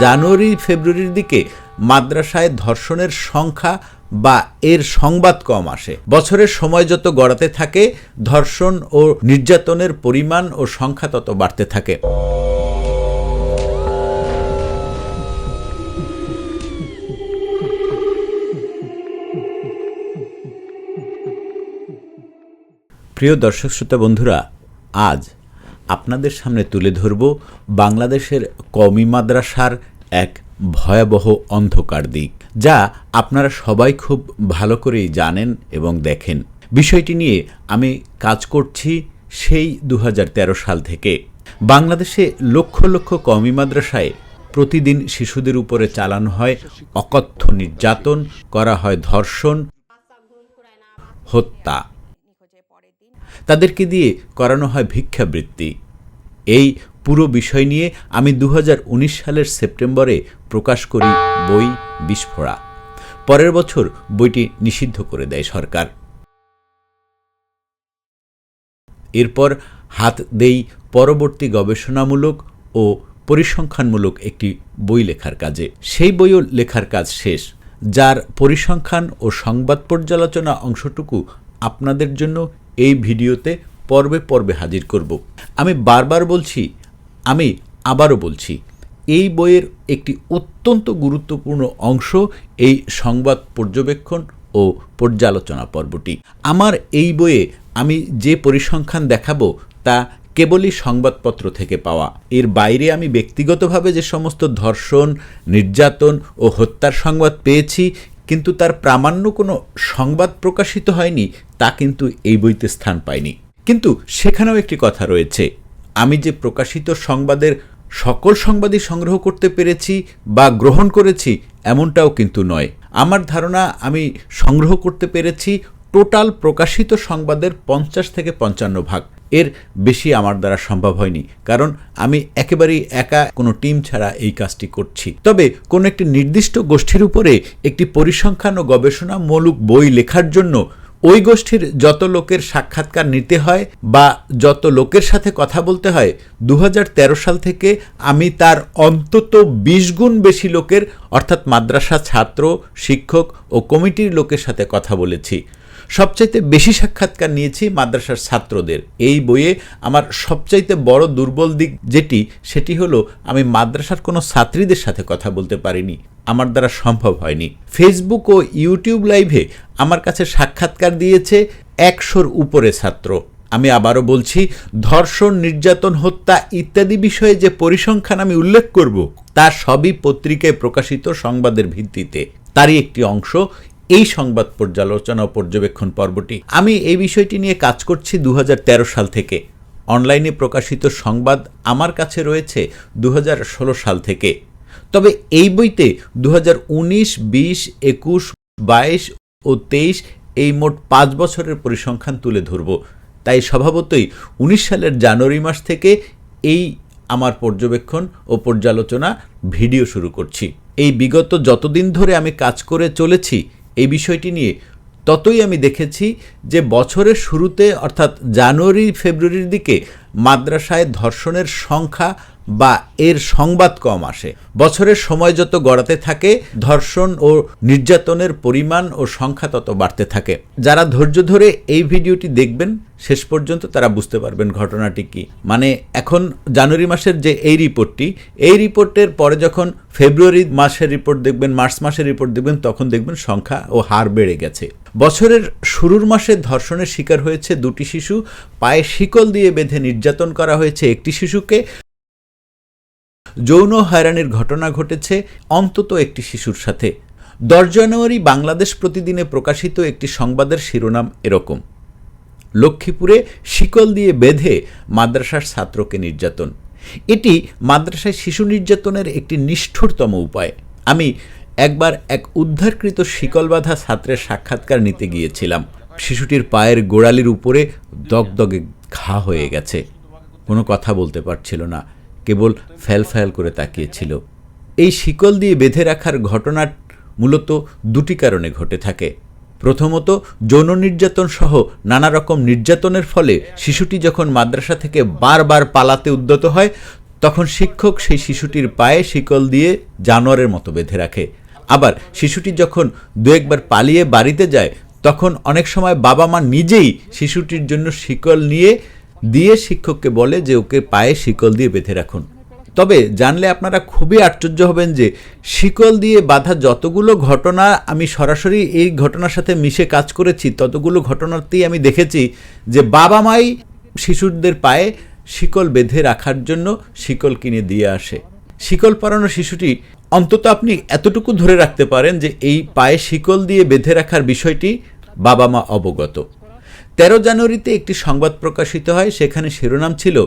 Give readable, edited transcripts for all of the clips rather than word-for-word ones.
জানুয়ারি ফেব্রুয়ারির দিকে মাদ্রাসায় ধর্ষণের সংখ্যা বা এর সংবাদ কম আসে। বছরের সময় যত গড়াতে থাকে ধর্ষণ ও নির্যাতনের পরিমাণ ও সংখ্যা তত বাড়তে থাকে। প্রিয় দর্শক শ্রোতা বন্ধুরা, আজ আপনাদের সামনে তুলে ধরব বাংলাদেশের কওমি মাদ্রাসার এক ভয়াবহ অন্ধকার দিক, যা আপনারা সবাই খুব ভালো করেই জানেন এবং দেখেন। বিষয়টি নিয়ে আমি কাজ করছি সেই 2013 সাল থেকে। বাংলাদেশে লক্ষ লক্ষ কওমি মাদ্রাসায় প্রতিদিন শিশুদের উপরে চালানো হয় অকথ্য নির্যাতন, করা হয় ধর্ষণ, হত্যা, তাদেরকে দিয়ে করানো হয় ভিক্ষাবৃত্তি। এই পুরো বিষয় নিয়ে আমি 2019 সালের সেপ্টেম্বরে প্রকাশ করি বই বিস্ফোরা। পরের বছর বইটি নিষিদ্ধ করে দেয় সরকার। এরপর হাত দেই পরবর্তী গবেষণামূলক ও পরিসংখ্যানমূলক একটি বই লেখার কাজে। সেই বইও লেখার কাজ শেষ, যার পরিসংখ্যান ও সংবাদ পর্যালোচনা অংশটুকু আপনাদের জন্য এই ভিডিওতে পর্বে পর্বে হাজির করব। আমি বারবার বলছি, আমি আবারও বলছি, এই বইয়ের একটি অত্যন্ত গুরুত্বপূর্ণ অংশ এই সংবাদ পর্যবেক্ষণ ও পর্যালোচনা পর্বটি। আমার এই বইয়ে আমি যে পরিসংখ্যান দেখাবো তা কেবলই সংবাদপত্র থেকে পাওয়া। এর বাইরে আমি ব্যক্তিগতভাবে যে সমস্ত ধর্ষণ, নির্যাতন ও হত্যার সংবাদ পেয়েছি, কিন্তু তার প্রামাণ্য কোনো সংবাদ প্রকাশিত হয়নি, তা কিন্তু এই বইতে স্থান পায়নি। কিন্তু সেখানেও একটি কথা রয়েছে, আমি যে প্রকাশিত সংবাদের সকল সংবাদই সংগ্রহ করতে পেরেছি বা গ্রহণ করেছি এমনটাও কিন্তু নয়। আমার ধারণা আমি সংগ্রহ করতে পেরেছি টোটাল প্রকাশিত সংবাদের 50 থেকে 55 ভাগ। এর বেশি আমার দ্বারা সম্ভব হয়নি, কারণ আমি একেবারেই একা, কোনো টিম ছাড়া এই কাজটি করছি। তবে কোনো একটি নির্দিষ্ট গোষ্ঠীর উপরে একটি পরিসংখ্যান ও গবেষণামূলক বই লেখার জন্য ওই গোষ্ঠীর যত লোকের সাক্ষাৎকার নিতে হয় বা যত লোকের সাথে কথা বলতে হয়, 2013 সাল থেকে আমি তার অন্তত 20 গুণ বেশি লোকের, অর্থাৎ মাদ্রাসা ছাত্র, শিক্ষক ও কমিটির লোকের সাথে কথা বলেছি। সবচাইতে বেশি সাক্ষাৎকার নিয়েছি মাদ্রাসার ছাত্রদের। এই বইয়ে আমার সবচাইতে বড় দুর্বল দিক সেটি হলো আমি মাদ্রাসার কোনো ছাত্রীদের সাথে কথা বলতে পারিনি, আমার দ্বারা সম্ভব হয়নি। ফেসবুক ও ইউটিউব লাইভে আমার কাছে সাক্ষাৎকার দিয়েছে 100-র উপরে ছাত্র। আমি আবারও বলছি, ধর্ষণ, নির্যাতন, হত্যা ইত্যাদি বিষয়ে যে পরিসংখ্যান আমি উল্লেখ করব, তা সবই পত্রিকায় প্রকাশিত সংবাদের ভিত্তিতে। তারই একটি অংশ এই সংবাদ পর্যালোচনা ও পর্যবেক্ষণ পর্বটি। আমি এই বিষয়টি নিয়ে কাজ করছি 2013 সাল থেকে। অনলাইনে প্রকাশিত সংবাদ আমার কাছে রয়েছে 2016 সাল থেকে। তবে এই বইতে 2019, 20, 21, 22 ও 23 এই মোট 5 বছরের পরিসংখ্যান তুলে ধরব। তাই স্বভাবতই 19 সালের জানুয়ারি মাস থেকে এই আমার পর্যবেক্ষণ ও পর্যালোচনা ভিডিও শুরু করছি। এই বিগত যতদিন ধরে আমি কাজ করে চলেছি এই বিষয়টি নিয়ে, ততই আমি দেখেছি যে বছরের শুরুতে, অর্থাৎ জানুয়ারি ফেব্রুয়ারির দিকে মাদ্রাসায় ধর্ষণের সংখ্যা বা এর সংবাদ কম আসে। বছরের সময় যত গড়াতে থাকে ধর্ষণ ও নির্যাতনের পরিমাণ ও সংখ্যা তত বাড়তে থাকে। যারা ধৈর্য ধরে এই ভিডিওটি দেখবেন শেষ পর্যন্ত তারা বুঝতে পারবেন ঘটনাটি কি। মানে এখন জানুয়ারি মাসের যে এই রিপোর্টের পরে যখন ফেব্রুয়ারি মাসের রিপোর্ট দেখবেন, মার্চ মাসের রিপোর্ট দেখবেন, তখন দেখবেন সংখ্যা ও হার বেড়ে গেছে। বছরের শুরুর মাসে ধর্ষণের শিকার হয়েছে 2টি শিশু, পায়ে শিকল দিয়ে বেঁধে নির্যাতন করা হয়েছে 1টি শিশুকে, যৌন হয়রানির ঘটনা ঘটেছে অন্তত 1টি শিশুর সাথে। 10 জানুয়ারি বাংলাদেশ প্রতিদিনে প্রকাশিত একটি সংবাদের শিরোনাম এরকম: লক্ষ্মীপুরে শিকল দিয়ে বেঁধে মাদ্রাসার ছাত্রকে নির্যাতন। এটি মাদ্রাসায় শিশু নির্যাতনের একটি নিষ্ঠুরতম উপায়। আমি একবার এক উদ্ধারকৃত শিকল বাঁধা ছাত্রের সাক্ষাৎকার নিতে গিয়েছিলাম। শিশুটির পায়ের গোড়ালির উপরে দগদগে ঘা হয়ে গেছে, কোনো কথা বলতে পারছিল না, কেবল ফ্যাল করে তাকিয়েছিল। এই শিকল দিয়ে বেঁধে রাখার ঘটনা মূলত 2টি কারণে ঘটে থাকে। প্রথমত, যৌন নির্যাতন সহ নানা রকম নির্যাতনের ফলে শিশুটি যখন মাদ্রাসা থেকে বারবার পালাতে উদ্যত হয়, তখন শিক্ষক সেই শিশুটির পায়ে শিকল দিয়ে জানোয়ারের মতো বেঁধে রাখে। আবার শিশুটি যখন দু একবার পালিয়ে বাড়িতে যায় তখন অনেক সময় বাবা মা নিজেই শিশুটির জন্য শিকল নিয়ে দিয়ে শিক্ষককে বলে যে ওকে পায়ে শিকল দিয়ে বেঁধে রাখুন। তবে জানলে আপনারা খুবই আশ্চর্য হবেন যে শিকল দিয়ে বাঁধা যতগুলো ঘটনা আমি সরাসরি এই ঘটনার সাথে মিশে কাজ করেছি, ততগুলো ঘটনাতেই আমি দেখেছি যে বাবা মাই শিশুদের পায়ে শিকল বেঁধে রাখার জন্য শিকল কিনে দিয়ে আসে। শিকল পরানো শিশুটি অন্তত আপনি এতটুকু ধরে রাখতে পারেন যে এই পায়ে শিকল দিয়ে বেঁধে রাখার বিষয়টি বাবা মা অবগত। 13 জানুয়ারিতে একটি সংবাদ প্রকাশিত হয়, সেখানে শিরোনাম ছিল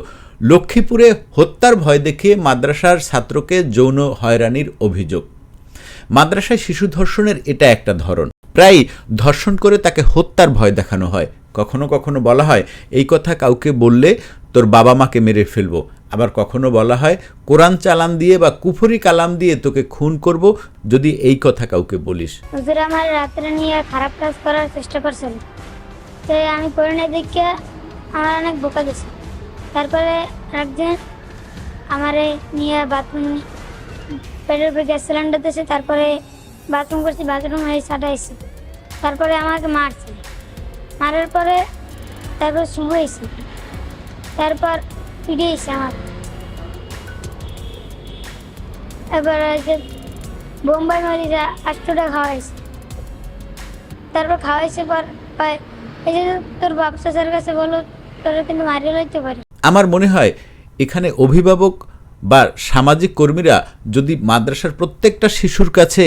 লক্ষ্মীপুরে হত্যার ভয় দেখিয়ে মাদ্রাসার ছাত্রকে যৌন হয়রানির অভিযোগ। মাদ্রাসায় শিশু ধর্ষণের এটা একটা ধরন, প্রায় ধর্ষণ করে তাকে হত্যার ভয় দেখানো হয়। কখনো কখনো বলা হয় এই কথা কাউকে বললে তোর বাবা মাকে মেরে ফেলবো, আবার কখনো বলা হয় কোরআন চালান দিয়ে বা কুফরি কালাম দিয়ে তোকে খুন করব যদি এই কথা কাউকে বলিস। হুজুর আমার রাত্রে নিয়ে খারাপ কাজ করার চেষ্টা করছিল, তো আমি করে না দেখে আমার অনেক বোকা গেছে। তারপরে একদিন আমারে নিয়ে বাথরুম পেটের উপরে গ্যাস সিলিন্ডার দিয়েছে, তারপরে বাথরুম করছি, বাথরুম হয়ে ছাটাইছি, তারপরে আমাকে মারছে, মারার পরে তারপর শুয়েছি, তারপর পিটিয়েছে আমার। এবার যে বোম্বাই মরিচা 8 টাকা খাওয়াইছে, তারপর খাওয়াইছে পর এই যে তোর বাপ চাচার কাছে বলো তোরা কিন্তু মারিয়ে লইতে পারে। আমার মনে হয় এখানে অভিভাবক বা সামাজিক কর্মীরা যদি মাদ্রাসার প্রত্যেকটা শিশুর কাছে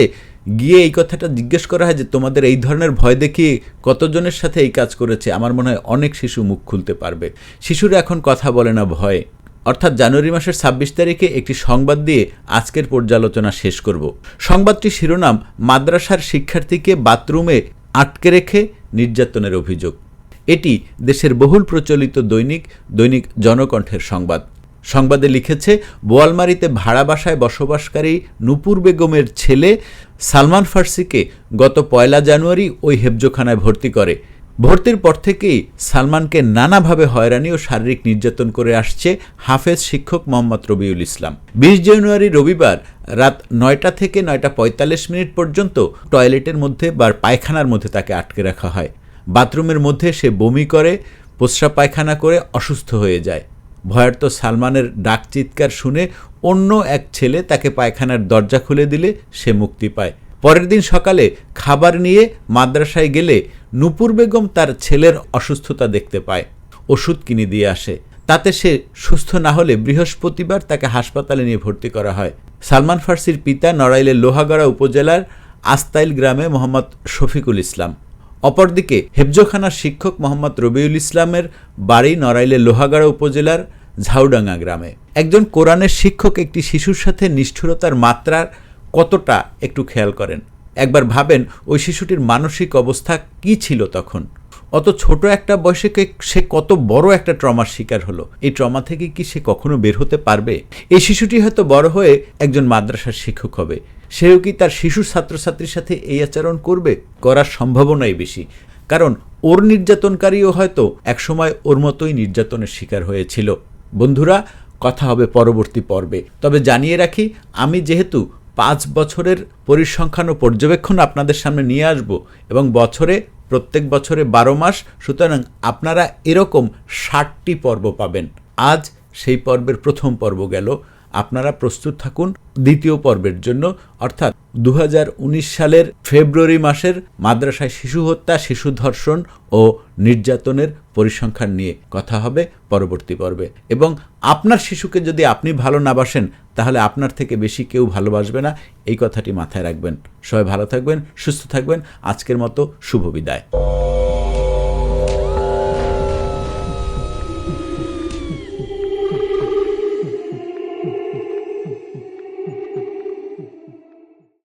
গিয়ে এই কথাটা জিজ্ঞেস করা হয় যে তোমাদের এই ধরনের ভয় দেখিয়ে কতজনের সাথে এই কাজ করেছে, আমার মনে হয় অনেক শিশু মুখ খুলতে পারবে। শিশুরা এখন কথা বলে না ভয়ে। অর্থাৎ জানুয়ারি মাসের 26 তারিখে একটি সংবাদ দিয়ে আজকের পর্যালোচনা শেষ করব। সংবাদটির শিরোনাম মাদ্রাসার শিক্ষার্থীকে বাথরুমে আটকে রেখে নির্যাতনের অভিযোগ। এটি দেশের বহুল প্রচলিত দৈনিক জনকণ্ঠের সংবাদ। সংবাদে লিখেছে বোয়ালমারীতে ভাড়া বাসায় বসবাসকারী নূপুর বেগমের ছেলে সালমান ফার্সিকে গত 1 জানুয়ারি ওই হেফজোখানায় ভর্তি করে। ভর্তির পর থেকেই সালমানকে নানাভাবে হয়রানি ও শারীরিক নির্যাতন করে আসছে হাফেজ শিক্ষক মোহাম্মদ রবিউল ইসলাম। 20 জানুয়ারি রবিবার রাত 9টা থেকে 9:45 পর্যন্ত টয়লেটের মধ্যে বা পায়খানার মধ্যে তাকে আটকে রাখা হয়। বাথরুমের মধ্যে সে বমি করে, প্রস্রাব পায়খানা করে অসুস্থ হয়ে যায়। ভয়ার্ত সালমানের ডাক চিৎকার শুনে অন্য এক ছেলে তাকে পায়খানার দরজা খুলে দিলে সে মুক্তি পায়। পরের দিন সকালে খাবার নিয়ে মাদ্রাসায় গেলে নূপুর বেগম তার ছেলের অসুস্থতা দেখতে পায়, ওষুধ কিনে দিয়ে আসে। তাতে সে সুস্থ না হলে বৃহস্পতিবার তাকে হাসপাতালে নিয়ে ভর্তি করা হয়। সালমান ফার্সির পিতা নড়াইলের লোহাগাড়া উপজেলার আস্তাইল গ্রামে মোহাম্মদ শফিকুল ইসলাম। অপরদিকে হেফজোখানার শিক্ষক মোহাম্মদ রবিউল ইসলামের বাড়ি নড়াইলের লোহাগাড়া উপজেলার ঝাউডাঙ্গা গ্রামে। একজন কোরআনের শিক্ষক একটি শিশুর সাথে নিষ্ঠুরতার মাত্রার কতটা একটু খেয়াল করেন। একবার ভাবেন ওই শিশুটির মানসিক অবস্থা কি ছিল তখন। অত ছোট একটা বয়সে সে কত বড় একটা ট্রমার শিকার হলো। এই ট্রমা থেকে কি সে কখনো বের হতে পারবে? এই শিশুটি হয়তো বড় হয়ে একজন মাদ্রাসার শিক্ষক হবে, সেও কি তার শিশু ছাত্রছাত্রীর সাথে এই আচরণ করবে? করার সম্ভাবনাই বেশি, কারণ ওর নির্যাতনকারীও হয়তো একসময় ওর মতোই নির্যাতনের শিকার হয়েছিল। বন্ধুরা, কথা হবে পরবর্তী পর্বে। তবে জানিয়ে রাখি, আমি যেহেতু 5 বছরের পরিসংখ্যান ও পর্যবেক্ষণ আপনাদের সামনে নিয়ে আসব এবং প্রত্যেক বছরে 12 মাস, সুতরাং আপনারা এরকম 60টি পর্ব পাবেন। আজ সেই পর্বের প্রথম পর্ব গেল। আপনারা প্রস্তুত থাকুন দ্বিতীয় পর্বের জন্য, অর্থাৎ 2019 সালের ফেব্রুয়ারি মাসের মাদ্রাসায় শিশু হত্যা, শিশু ধর্ষণ ও নির্যাতনের পরিসংখ্যান নিয়ে কথা হবে পরবর্তী পর্বে। এবং আপনার শিশুকে যদি আপনি ভালো না বাসেন, তাহলে আপনার থেকে বেশি কেউ ভালোবাসবে না, এই কথাটি মাথায় রাখবেন। সবাই ভালো থাকবেন, সুস্থ থাকবেন। আজকের মতো শুভ বিদায়।